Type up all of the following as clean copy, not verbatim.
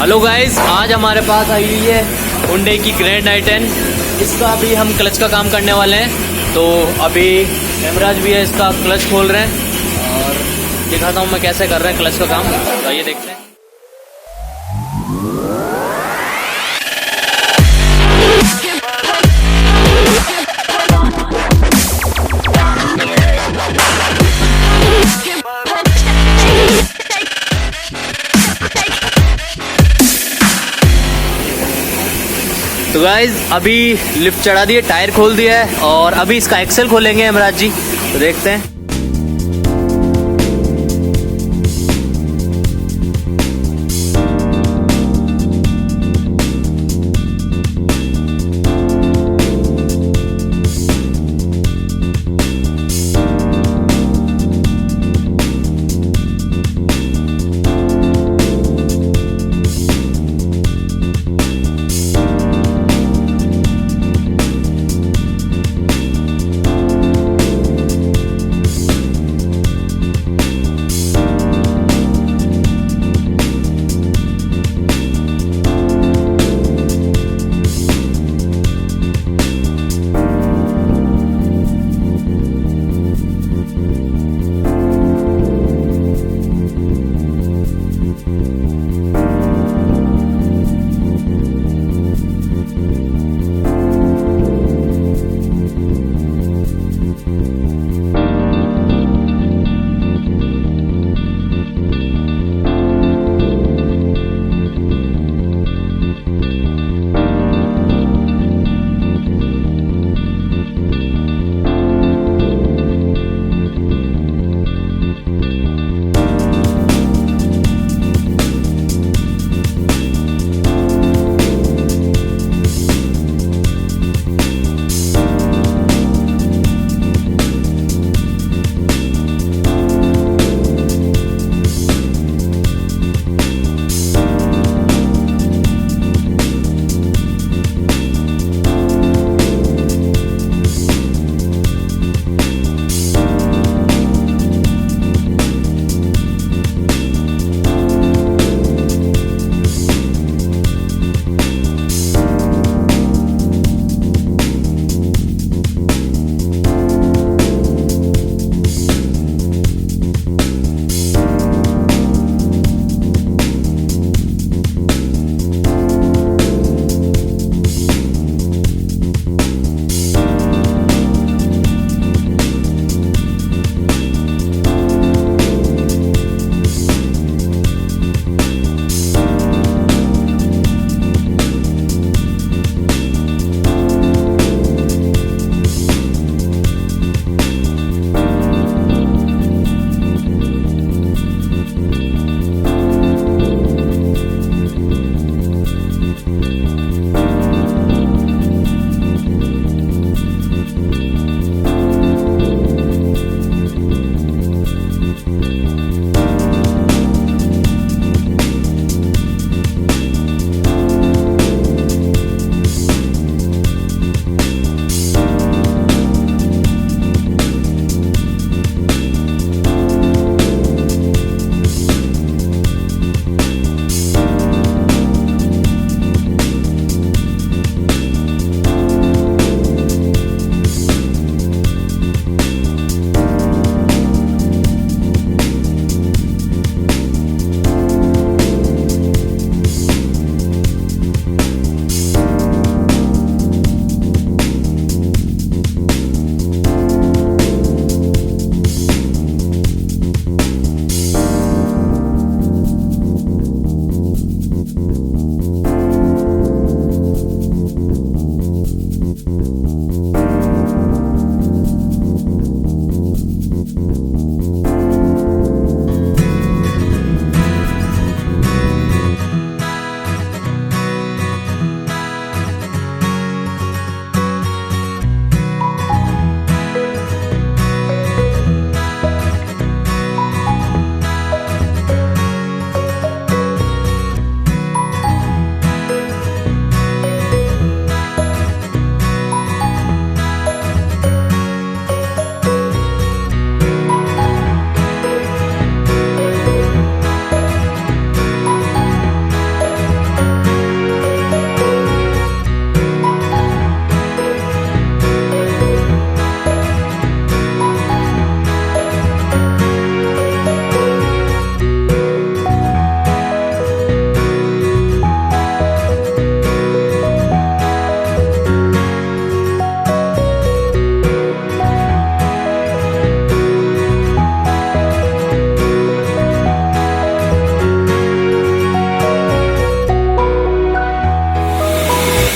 Hello guys, आज हमारे पास आई हुई है Hyundai की ग्रैंड i10। इसका अभी हम क्लच का काम करने वाले हैं। तो अभी हेमराज भी है, इसका क्लच खोल रहे हैं और दिखाता हूँ मैं कैसे कर रहे हैं क्लच का काम। तो आइए देखते हैं। तो गाइज अभी लिफ्ट चढ़ा दिए, टायर खोल दिया है और अभी इसका एक्सेल खोलेंगे हेमराज जी। तो देखते हैं।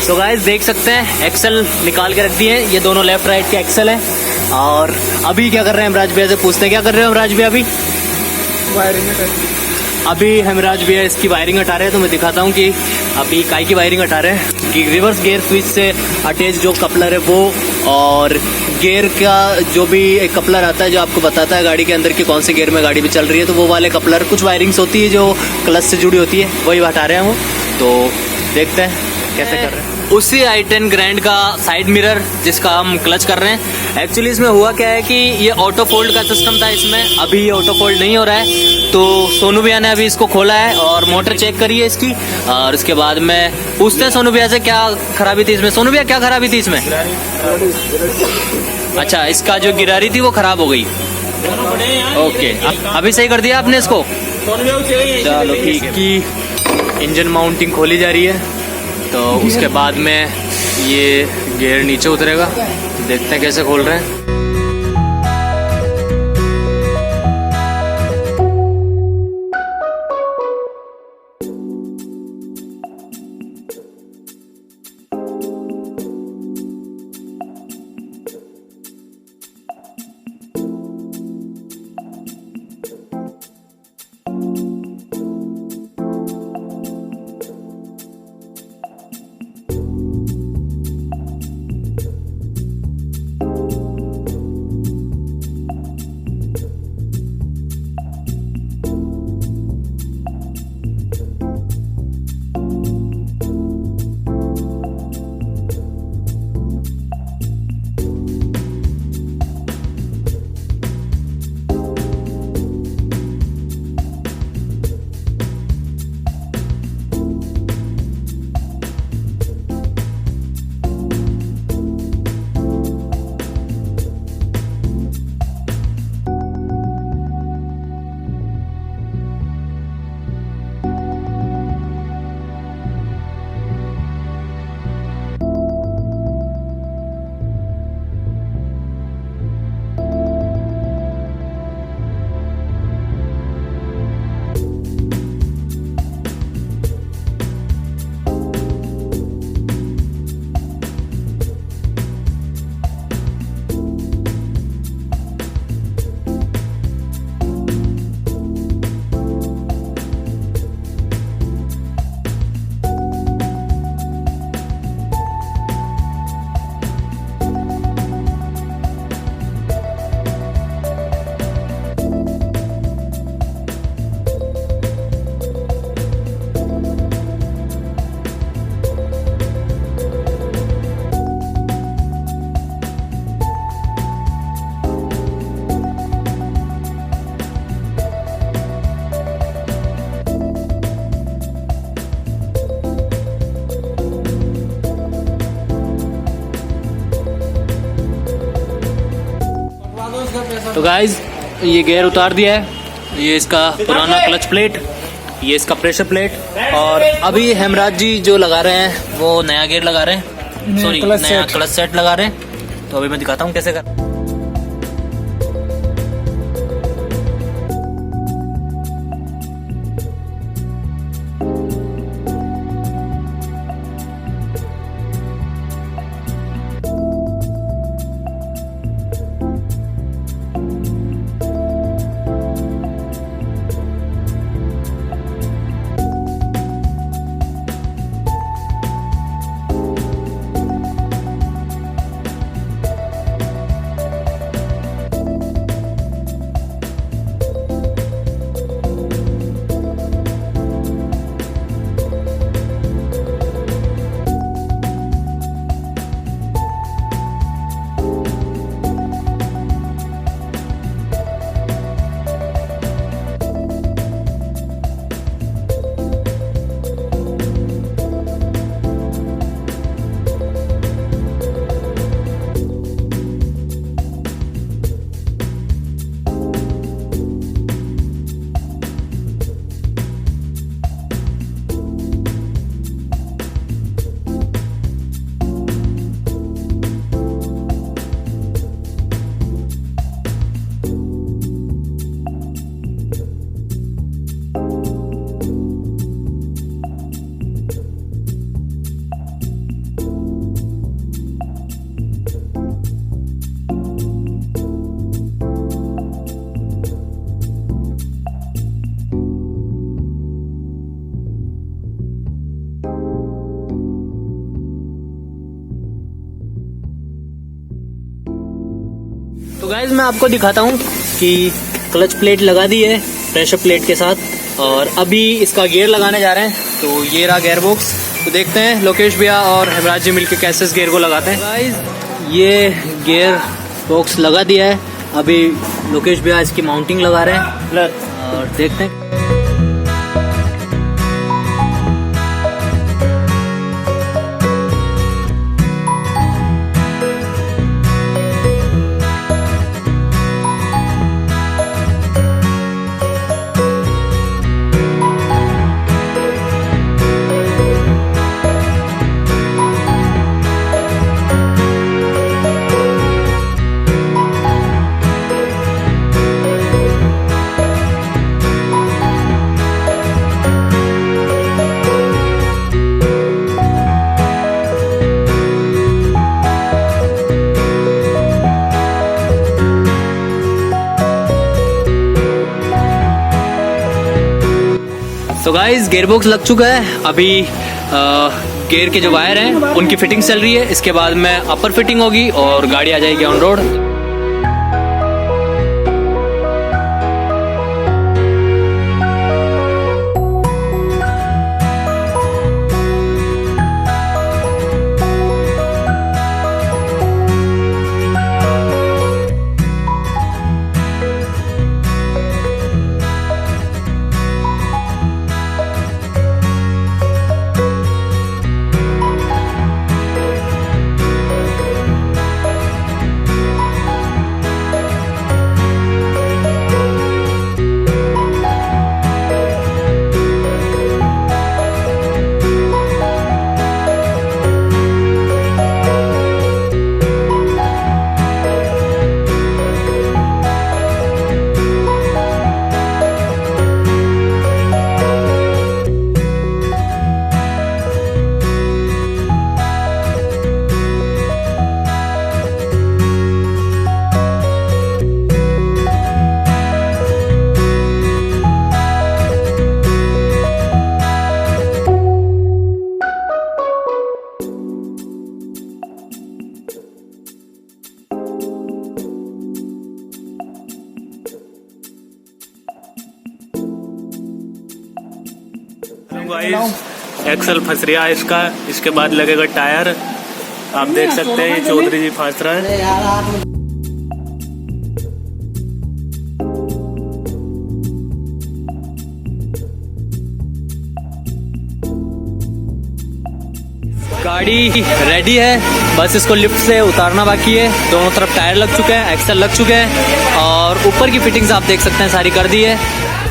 तो गाइस देख सकते हैं एक्सल निकाल के रख दिए हैं, ये दोनों लेफ्ट राइट के एक्सल है। और अभी क्या कर रहे हैं हेमराज भैया से पूछते हैं, क्या कर रहे हो हेमराज भैया अभी? अभी हेमराज भैया इसकी वायरिंग हटा रहे हैं, तो मैं दिखाता हूँ कि अभी काय की वायरिंग हटा रहे हैं कि रिवर्स गियर स्विच से अटैच जो कपलर है वो, और गियर का जो भी एक कपलर आता है जो आपको बताता है गाड़ी के अंदर की कौन से गियर में गाड़ी भी चल रही है, तो वो वाले कपलर, कुछ वायरिंग्स होती है जो क्लच से जुड़ी होती है, वही हटा रहे हैं वो। तो देखते हैं कैसे कर रहे हैं। उसी i10 ग्रैंड का साइड मिरर जिसका हम क्लच कर रहे हैं। एक्चुअली इसमें हुआ क्या है कि ये ऑटो फोल्ड का सिस्टम था इसमें, अभी ये ऑटो फोल्ड नहीं हो रहा है, तो सोनू भैया ने अभी इसको खोला है और मोटर चेक करी है इसकी, और उसके बाद में पूछते हैं सोनू भैया से क्या खराबी थी इसमें। सोनू भैया क्या खराबी थी इसमें? अच्छा, इसका जो गिरारी थी वो खराब हो गई। ओके, अभी सही कर दिया आपने इसको? चलो ठीक है। कि इंजन माउंटिंग खोली जा रही है, तो उसके बाद में ये गियर नीचे उतरेगा, देखते हैं कैसे खोल रहे हैं। तो गाइज ये गियर उतार दिया है, ये इसका पुराना क्लच प्लेट, ये इसका प्रेशर प्लेट, और अभी हेमराज जी जो लगा रहे हैं वो नया गियर लगा रहे हैं, सॉरी नया क्लच सेट लगा रहे हैं। तो अभी मैं दिखाता हूँ कैसे कर। तो गाइज मैं आपको दिखाता हूँ कि क्लच प्लेट लगा दी है प्रेशर प्लेट के साथ, और अभी इसका गियर लगाने जा रहे हैं। तो ये रहा गियर बॉक्स। तो देखते हैं लोकेश भैया और हेमराज जी मिलकर कैसे इस गियर को लगाते हैं। गाइज ये गियर बॉक्स लगा दिया है, अभी लोकेश भैया इसकी माउंटिंग लगा रहे हैं और देखते हैं। तो गाइस गियर बॉक्स लग चुका है, अभी गियर के जो वायर हैं उनकी फिटिंग चल रही है। इसके बाद में अपर फिटिंग होगी और गाड़ी आ जाएगी ऑन रोड। एक्सल फंस रहा है इसका, इसके बाद लगेगा टायर। आप देख सकते हैं चौधरी जी फंस रहा है। गाड़ी रेडी है, बस इसको लिफ्ट से उतारना बाकी है। दोनों तरफ टायर लग चुके हैं, एक्सल लग चुके हैं और ऊपर की फिटिंग्स आप देख सकते हैं सारी कर दी है।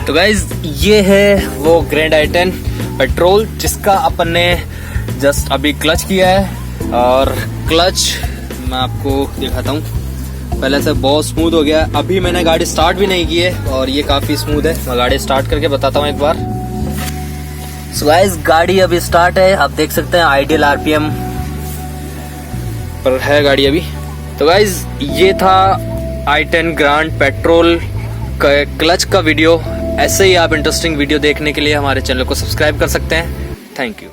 तो गाइज ये है वो ग्रैंड i10 पेट्रोल जिसका अपन ने जस्ट अभी क्लच किया है। और क्लच मैं आपको दिखाता हूँ, पहले से बहुत स्मूथ हो गया। अभी मैंने गाड़ी स्टार्ट भी नहीं की है और ये काफ़ी स्मूथ है। मैं गाड़ी स्टार्ट करके बताता हूँ एक बार। सो गाइस गाड़ी अभी स्टार्ट है, आप देख सकते हैं आइडियल आरपीएम पर है गाड़ी अभी। तो गाइस ये था i10 ग्रैंड पेट्रोल का क्लच का वीडियो। ऐसे ही आप इंटरेस्टिंग वीडियो देखने के लिए हमारे चैनल को सब्सक्राइब कर सकते हैं। Thank you.